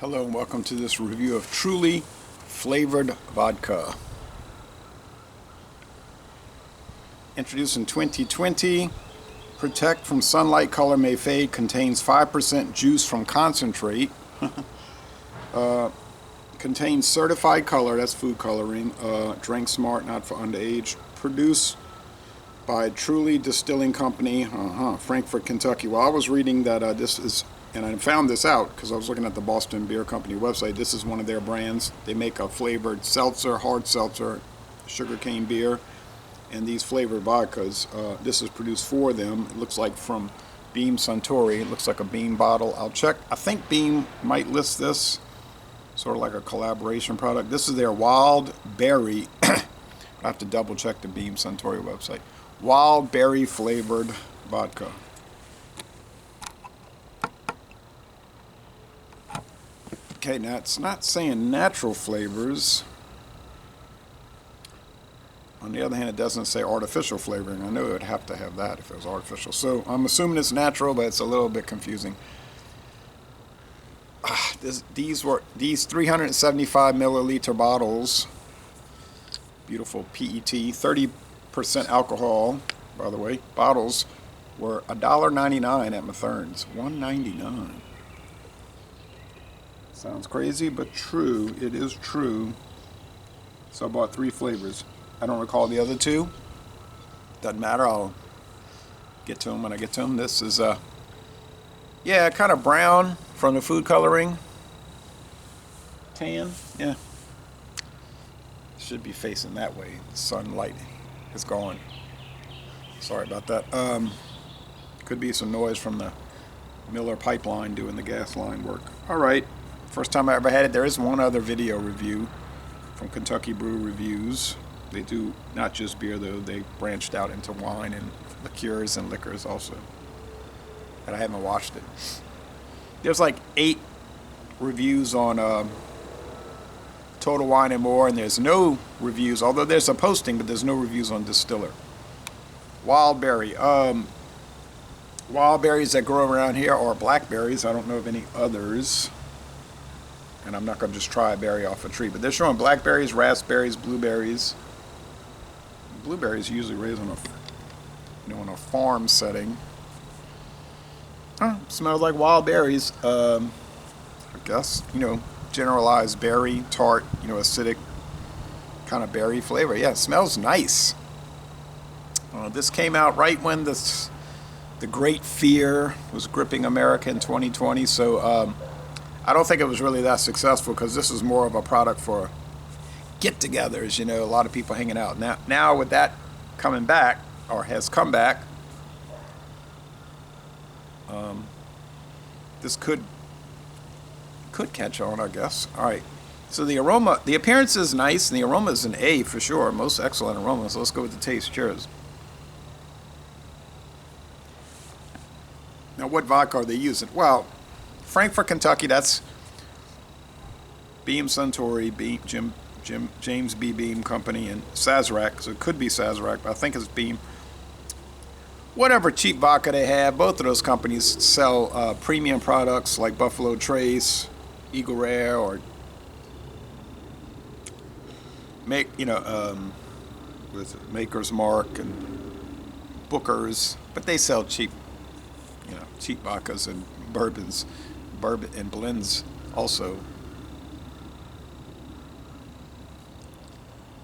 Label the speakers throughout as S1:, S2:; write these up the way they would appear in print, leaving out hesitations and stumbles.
S1: Hello and welcome to this review of Truly Flavored Vodka. Introduced in 2020, Protect from Sunlight Color May Fade, contains 5% juice from concentrate. Contains certified color, that's food coloring, drink smart, not for underage. Produced by Truly Distilling Company, Frankfort, Kentucky. Well, I was reading that this is, and I found this out because I was looking at the Boston Beer Company website. This is one of their brands. They make a flavored seltzer, hard seltzer, sugarcane beer, and these flavored vodkas. This is produced for them. It looks like from Beam Suntory. It looks like a Beam bottle. I'll check. I think Beam might list this, sort of like a collaboration product. This is their wild berry. I have to double check the Beam Suntory website. Wild berry flavored vodka. Okay, now it's not saying natural flavors. On the other hand, it doesn't say artificial flavoring. I know it would have to have that if it was artificial. So I'm assuming it's natural, but it's a little bit confusing. These 375 milliliter bottles, beautiful PET, 30% alcohol, by the way, bottles were $1.99 at Mathern's. $1.99. Sounds crazy, but true. It is true. So I bought 3 flavors. I don't recall the other 2. Doesn't matter. I'll get to them when I get to them. This is, yeah, kind of brown from the food coloring. Tan, yeah. Should be facing that way. The sunlight is gone. Sorry about that. Could be some noise from the Miller pipeline doing the gas line work. All right. First time I ever had it. There is one other video review from Kentucky Brew Reviews. They do not just beer, though. They branched out into wine and liqueurs and liquors also. But I haven't watched it. There's like 8 reviews on Total Wine and More, and there's no reviews, although there's a posting, but there's no reviews on Distiller. Wild berry. Wild berries that grow around here are blackberries. I don't know of any others. And I'm not going to just try a berry off a tree. But they're showing blackberries, raspberries, blueberries. Blueberries usually raised on in a farm setting. Smells like wild berries. I guess, generalized berry, tart, acidic kind of berry flavor. Yeah, it smells nice. This came out right when the Great Fear was gripping America in 2020. So I don't think it was really that successful because this is more of a product for get-togethers, a lot of people hanging out. Now with that coming back, or has come back, this could catch on, I guess. All right. So the aroma, the appearance is nice, and the aroma is an A for sure. Most excellent aroma. So let's go with the taste. Cheers. Now, what vodka are they using? Well, Frankfort, Kentucky, that's Beam Suntory, James B. Beam Company, and Sazerac. So it could be Sazerac, but I think it's Beam. Whatever cheap vodka they have, both of those companies sell premium products like Buffalo Trace, Eagle Rare, or Maker's Mark and Booker's, but they sell cheap vodkas and bourbon and blends also.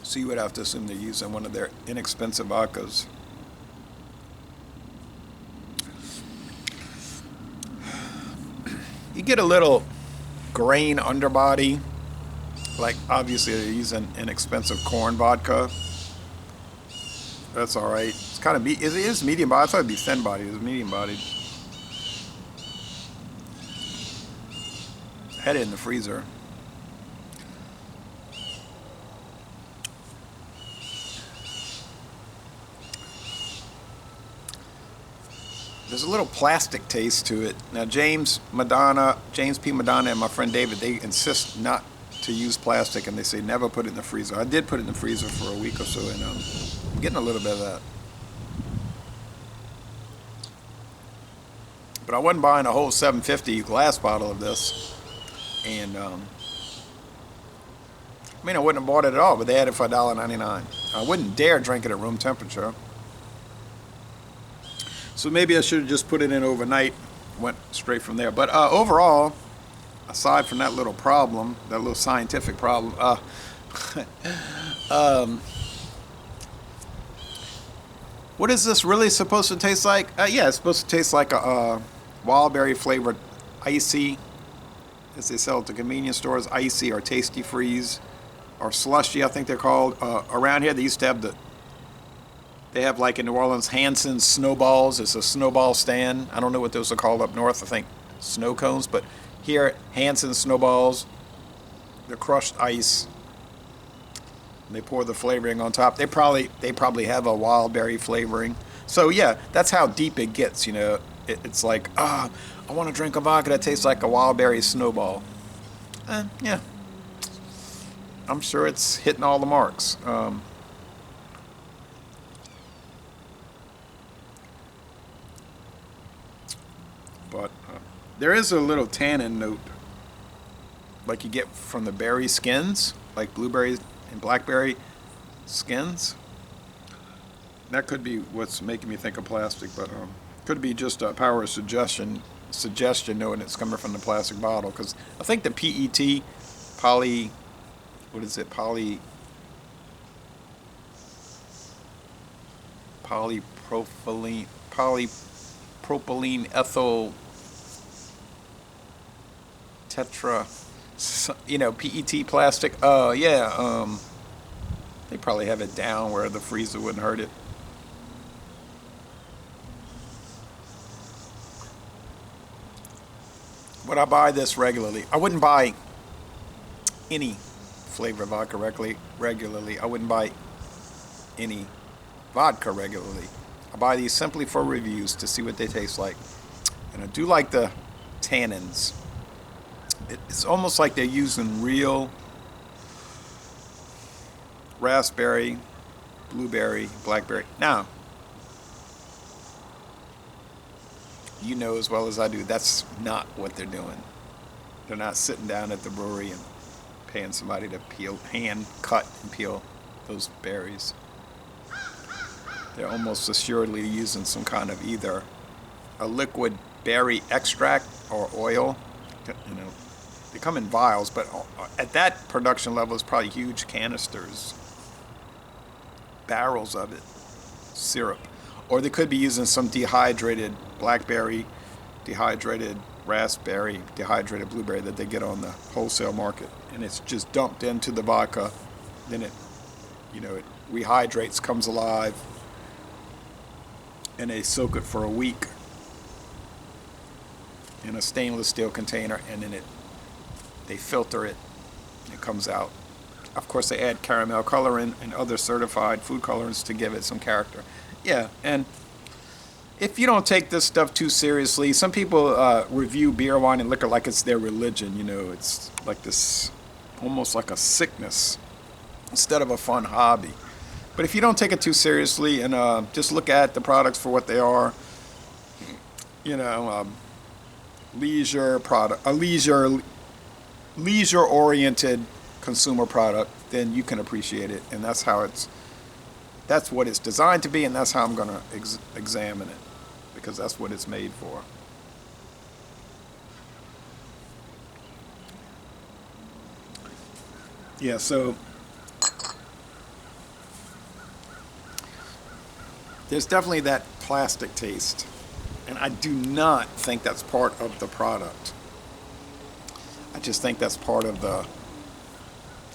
S1: So you would have to assume they're using one of their inexpensive vodkas. You get a little grain underbody, like obviously they're using inexpensive corn vodka. That's all right. It's kind of it is medium bodied. I thought it'd be thin bodied. It's medium bodied. Had it in the freezer. There's a little plastic taste to it. Now James P. Madonna, and my friend David, they insist not to use plastic, and they say never put it in the freezer. I did put it in the freezer for a week or so, and I'm getting a little bit of that. But I wasn't buying a whole 750 glass bottle of this. And I mean, I wouldn't have bought it at all, but they had it for $1.99. I wouldn't dare drink it at room temperature. So maybe I should have just put it in overnight, went straight from there. But overall, aside from that little problem, that little scientific problem, what is this really supposed to taste like? Yeah, it's supposed to taste like a wild berry flavored icy, as they sell at the convenience stores, icy or tasty freeze or slushy, I think they're called. Around here, they used to have they have like in New Orleans, Hanson's snowballs. It's a snowball stand. I don't know what those are called up north. I think snow cones, but here, Hanson's snowballs, the crushed ice. They pour the flavoring on top. They probably have a wild berry flavoring. So yeah, that's how deep it gets. You know, it's like I want to drink a vodka that tastes like a wild berry snowball. Yeah, I'm sure it's hitting all the marks. But there is a little tannin note, like you get from the berry skins, like blueberries and blackberry skins. That could be what's making me think of plastic, but could be just a power of suggestion knowing it's coming from the plastic bottle. Because I think the PET, polypropylene ethyl tetra, PET plastic. Yeah, they probably have it down where the freezer wouldn't hurt it. But I buy this regularly. I wouldn't buy any flavor vodka regularly. I wouldn't buy any vodka regularly. I buy these simply for reviews to see what they taste like. And I do like the tannins. It's almost like they're using real raspberry, blueberry, blackberry. Now, you know as well as I do, that's not what they're doing. They're not sitting down at the brewery and paying somebody to hand cut and peel those berries. They're almost assuredly using some kind of either a liquid berry extract or oil. They come in vials, but at that production level, it's probably huge canisters, barrels of it, syrup. Or they could be using some dehydrated blackberry, dehydrated raspberry, dehydrated blueberry that they get on the wholesale market. And it's just dumped into the vodka. Then it rehydrates, comes alive, and they soak it for a week in a stainless steel container, and then they filter it, and it comes out. Of course, they add caramel coloring and other certified food colorants to give it some character. Yeah, and if you don't take this stuff too seriously, some people review beer, wine, and liquor like it's their religion. It's like this, almost like a sickness instead of a fun hobby. But if you don't take it too seriously and just look at the products for what they are, leisure product, a leisure-oriented consumer product, then you can appreciate it, and that's what it's designed to be, and that's how I'm going to examine it, because that's what it's made for. Yeah, so there's definitely that plastic taste, and I do not think that's part of the product. I just think that's part of the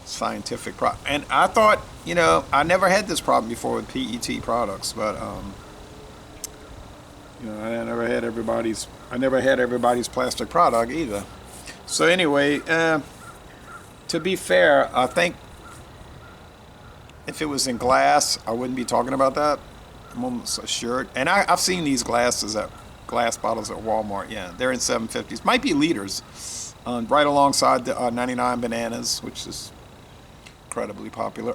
S1: scientific product. And I thought, I never had this problem before with PET products, but I never had everybody's plastic product either. So anyway, to be fair, I think if it was in glass, I wouldn't be talking about that. I'm almost assured. And I've seen these glass bottles at Walmart. Yeah, they're in 750s. Might be liters. Right alongside the 99 bananas, which is incredibly popular.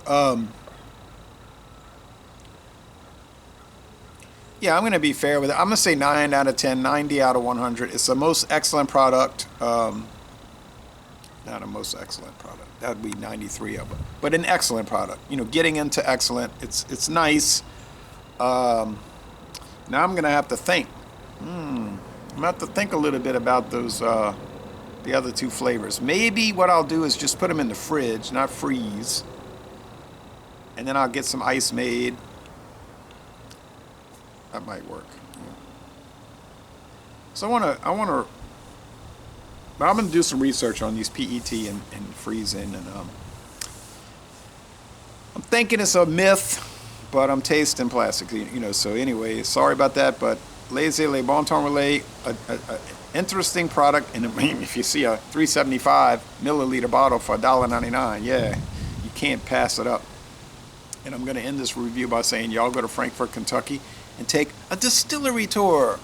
S1: Yeah, I'm going to be fair with it. I'm going to say 9 out of 10, 90 out of 100. It's the most excellent product. not a most excellent product. That'd be 93 of them. But an excellent product. You know, getting into excellent. It's nice. Now I'm gonna have to think. I'm gonna have to think a little bit about those the other two flavors. Maybe what I'll do is just put them in the fridge, not freeze, and then I'll get some ice made. That might work. Yeah. So but I'm gonna do some research on these PET and freezing, and I'm thinking it's a myth, but I'm tasting plastic, you know. So anyway, sorry about that, but Laissez Le Bon Temps Relais, a interesting product, and if you see a 375 milliliter bottle for $1.99, yeah, you can't pass it up. And I'm going to end this review by saying y'all go to Frankfort, Kentucky, and take a distillery tour.